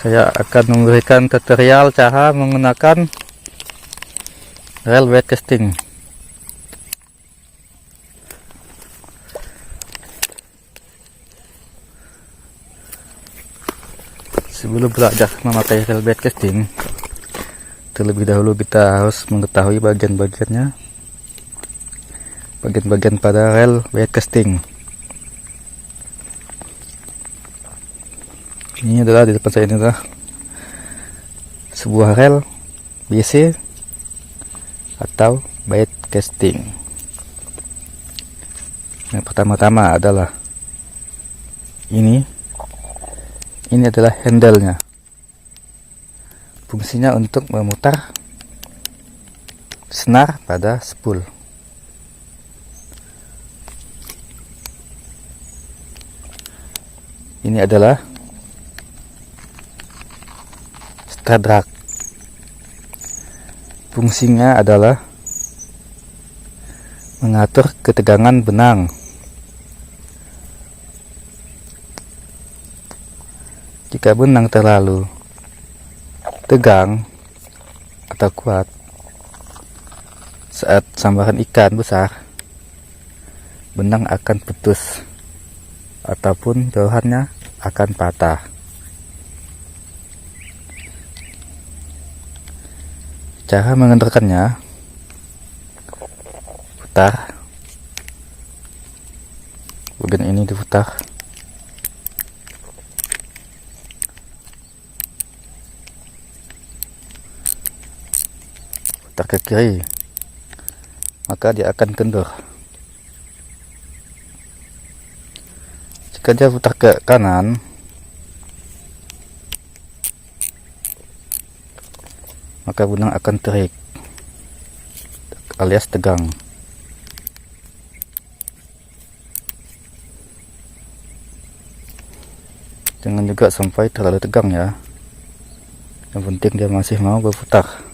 Saya akan memberikan tutorial cara menggunakan rel bait casting. Sebelum belajar memakai rel bait casting, terlebih dahulu kita harus mengetahui bagian-bagiannya, bagian-bagian pada rel bait casting. Ini adalah di depan saya, ini adalah sebuah rel BC atau bait casting. Yang pertama-tama adalah ini adalah handle-nya. Fungsinya untuk memutar senar pada spool. Ini adalah drag. Fungsinya adalah mengatur ketegangan benang. Jika benang terlalu tegang atau kuat saat sambaran ikan besar, benang akan putus ataupun jauhannya akan patah. Cara mengendorkannya, putar, bagian ini diputar, putar ke kiri, maka dia akan kendor. Jika dia putar ke kanan, maka benang akan terik alias tegang. Jangan juga sampai terlalu tegang ya. Yang penting dia masih mau berputar.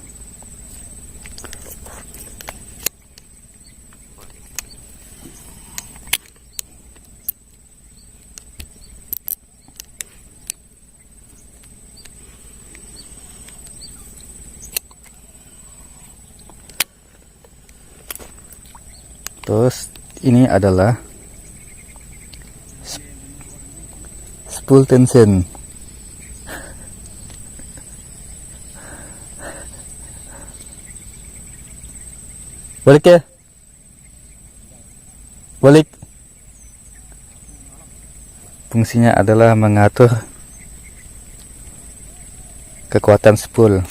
Terus ini adalah spool tension. Balik ya, balik. Fungsinya adalah mengatur kekuatan spool.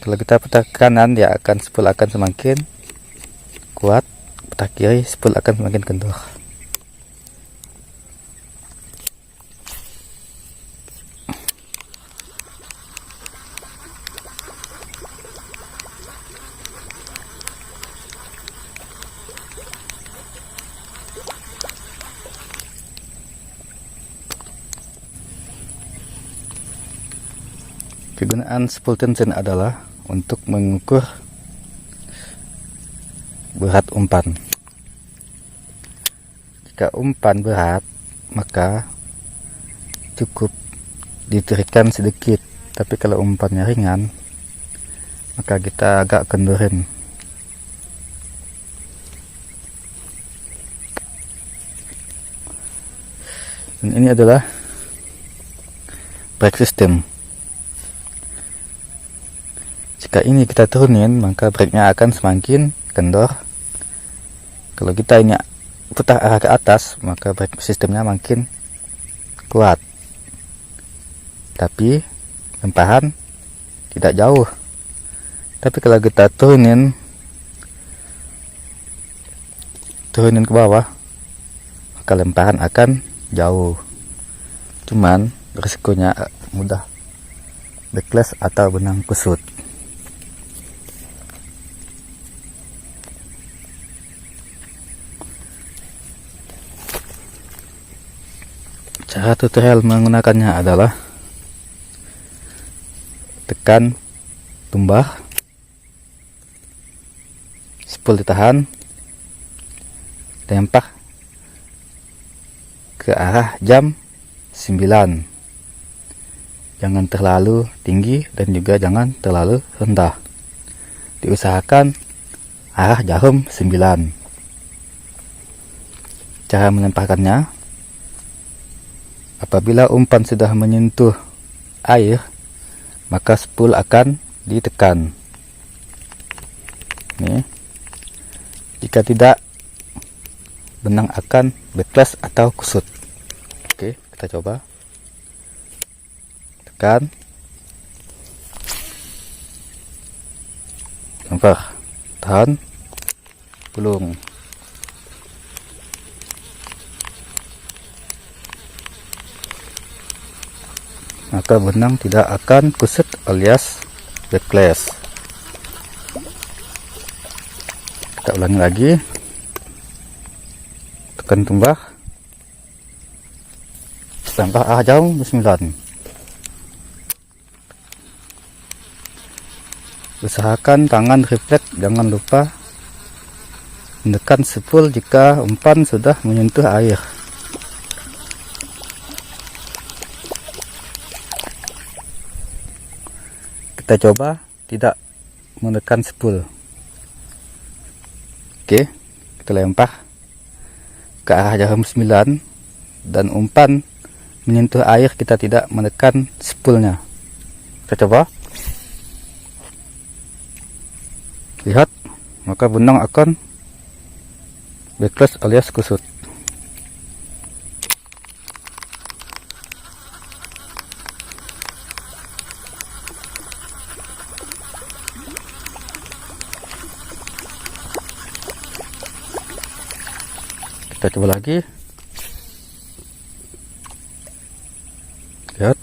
Kalau kita putar ke kanan, spool akan semakin kuat, putar kiri, spool akan semakin kendor. Kegunaan spool tension adalah untuk mengukur berat umpan. Jika umpan berat, maka cukup ditirikan sedikit, tapi kalau umpannya ringan, maka kita agak kendorin. Dan ini adalah brake system. Jika ini kita turunin, maka brake-nya akan semakin kendor. Kalau kita ini putar arah ke atas, maka brake sistemnya makin kuat. Tapi lemparan tidak jauh. Tapi kalau kita turunin ke bawah, maka lemparan akan jauh. Cuman risikonya mudah backlash atau benang kusut. Cara tutorial menggunakannya adalah tekan tumbah, spool ditahan, lempar ke arah jam 9. jangan terlalu tinggi dan juga jangan terlalu rendah. Diusahakan arah jarum 9. Cara melemparkannya, apabila umpan sudah menyentuh air, maka spool akan ditekan. Nih. Jika tidak, benang akan backlash atau kusut. Oke, kita coba. Tekan. Lempar. Tahan. Gulung. Maka benang tidak akan kusut alias backlash. Kita ulangi lagi. Tekan tumbak. Lempar arah jauh 9. Usahakan tangan refleks, jangan lupa menekan spool jika umpan sudah menyentuh air. Kita coba tidak menekan spool. Oke, kita lempar ke arah jarum 9 dan umpan menyentuh air, kita tidak menekan spoolnya. Kita coba. Lihat, maka benang akan backlash alias kusut. Kita coba lagi. Lihat,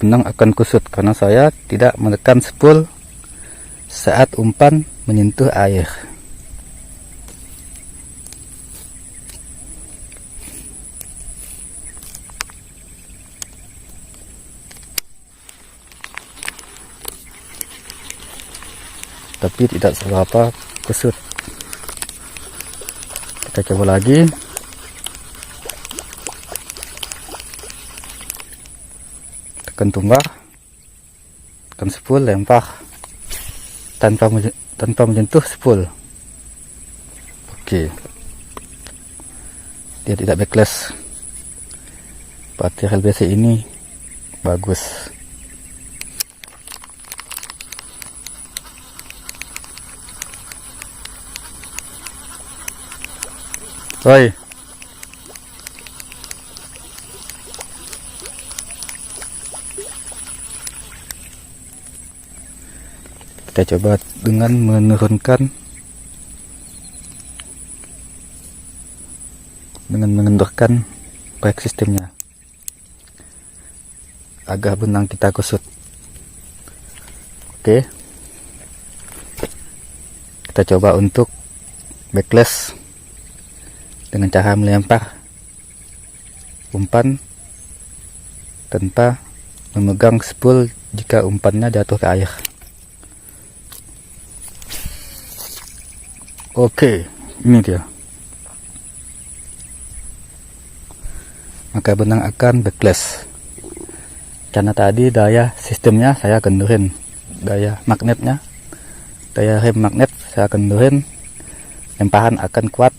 benang akan kusut karena saya tidak menekan spool saat umpan menyentuh air. Tapi tidak seberapa kusut. Kita coba lagi. Tekan tumbak, tekan spool, lempar tanpa menyentuh spool. Oke, dia tidak backlash. Berarti LBC ini bagus. Oi. Kita coba dengan menurunkan, dengan mengendorkan brake sistemnya agar benang kita kusut. Oke, kita coba untuk backlash dengan cara melempar umpan tanpa memegang spool jika umpannya jatuh ke air. Oke, ini dia. Maka benang akan backlash. Karena tadi daya sistemnya saya kendurin, daya magnetnya, daya rem magnet saya kendurin, lemparan akan kuat.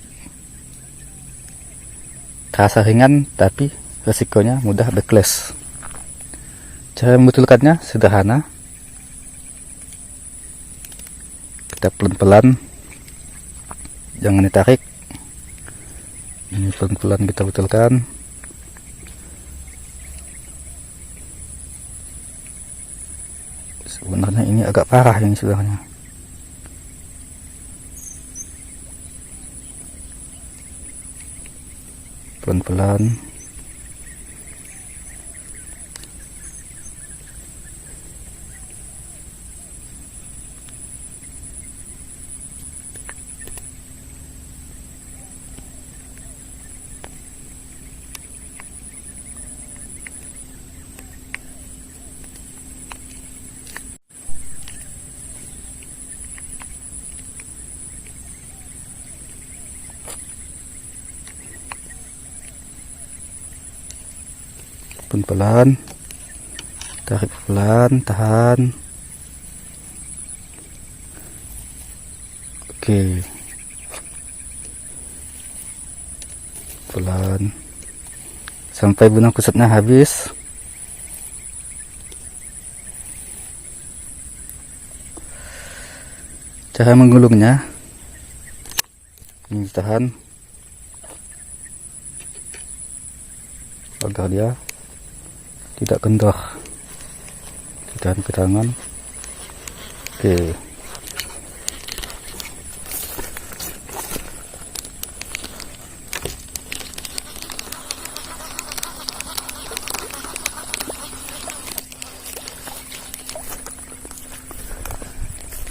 Terasa ringan tapi resikonya mudah backlash. Cara membetulkannya sederhana. Kita pelan-pelan, jangan ditarik. Ini pelan-pelan kita betulkan. Sebenarnya ini agak parah ini sebenarnya. Pelan-pelan. Pelan-pelan. Tarik pelan, tahan. Oke. Pelan. Sampai benang kusutnya habis. Cara menggulungnya, ini tahan agar dia tidak kendor. Ditahan ke tangan. Oke.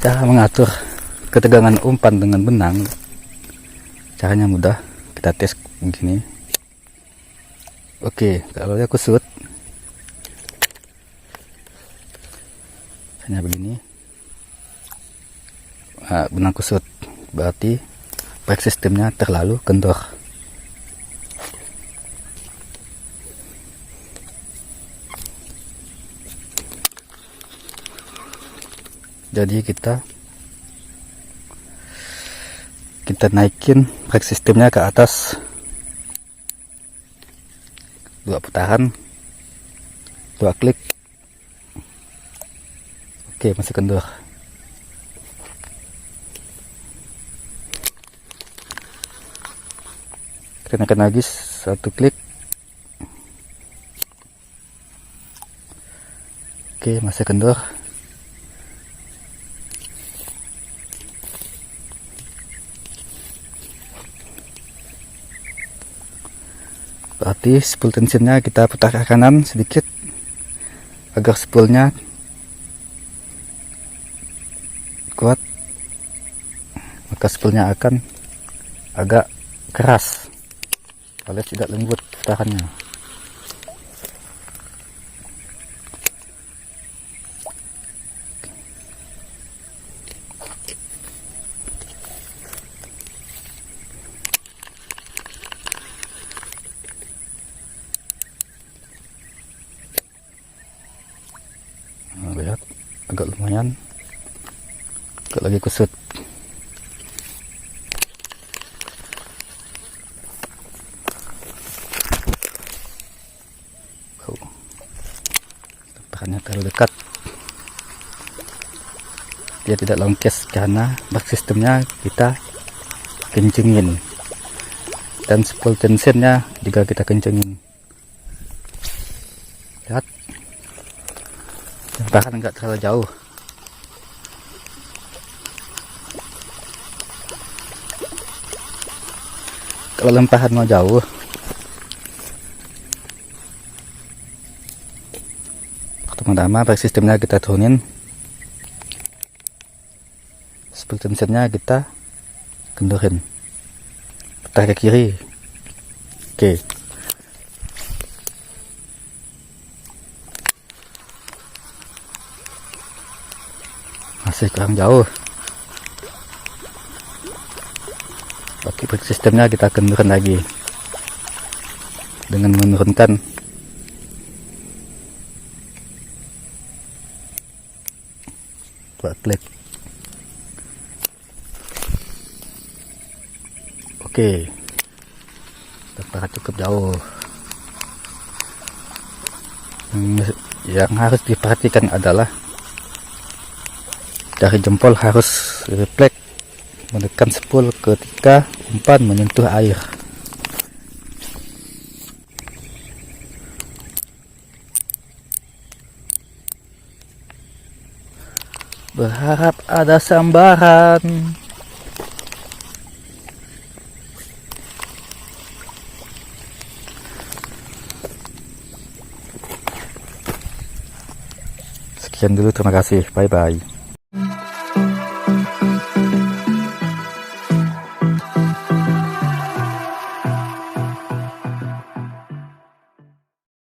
Cara mengatur ketegangan umpan dengan benang, caranya mudah. Kita tes begini. Oke, kalau dia kusut, hanya begini. Nah, benang kusut berarti break sistemnya terlalu kendor. Jadi kita naikin break sistemnya ke atas 2 putaran, 2 klik. Oke, masih kendor. Kita naikkan lagi 1 klik. Oke, masih kendor. Berarti spool tensionnya kita putar ke kanan sedikit agar spoolnya kuat, maka spoolnya akan agak keras alias tidak lembut putarannya. Lihat, agak lumayan, agak lagi kusut. Tekannya terlalu dekat, dia tidak longkes karena bak sistemnya kita kencengin, dan spool tensionnya juga kita kencengin. Lihat, bahkan enggak terlalu jauh. Kalau lemparan mau jauh, pertama-tama break sistemnya kita turunin, spool tensionnya kita kendorin, putar ke kiri. Oke. Masih kurang jauh. Oke, break sistemnya kita kendorkan lagi dengan menurunkan klik. Oke, lemparan cukup jauh. Yang harus diperhatikan adalah dari jempol harus refleks menekan spool ketika umpan menyentuh air. Berharap ada sambaran. Sekian dulu, terima kasih, bye bye.